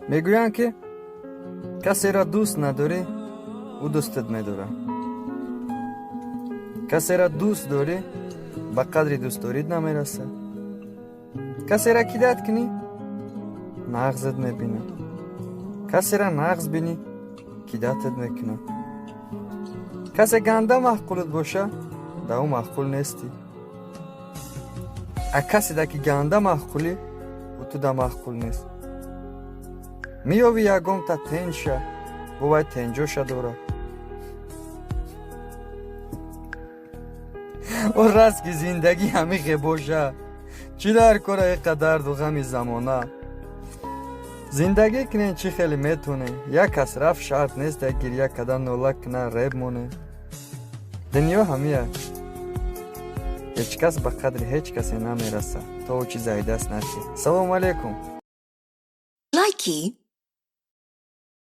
میگویند که کسی را دوست نداری او دوستت می‌داره. کسی را دوست داری به قدر دوست دارید نمیرسه. کسی را کیدت کنی نغزت میبینه. کسی را نغز بینی کیدتت میکنه. کسی گنده محقولت باشه ده او محقول نیستی. کسی ده که گنده محقولی و تو ده محقول نیست. میاوی یکم تا تنشه باید تنجوشه داره. و راست که زندگی همیشه باشه چی در کاره اینقدر درد و غم زمانه. زندگی کنین چی خیلی میتونه. یک کس رفت شرط نیست یک گریه کدن نولک کنه ریب مونه. دنیا همیه هیچ کس به قدر هیچ کسی نمیرسه تا او چیز دست نشی. سلام علیکم. Likey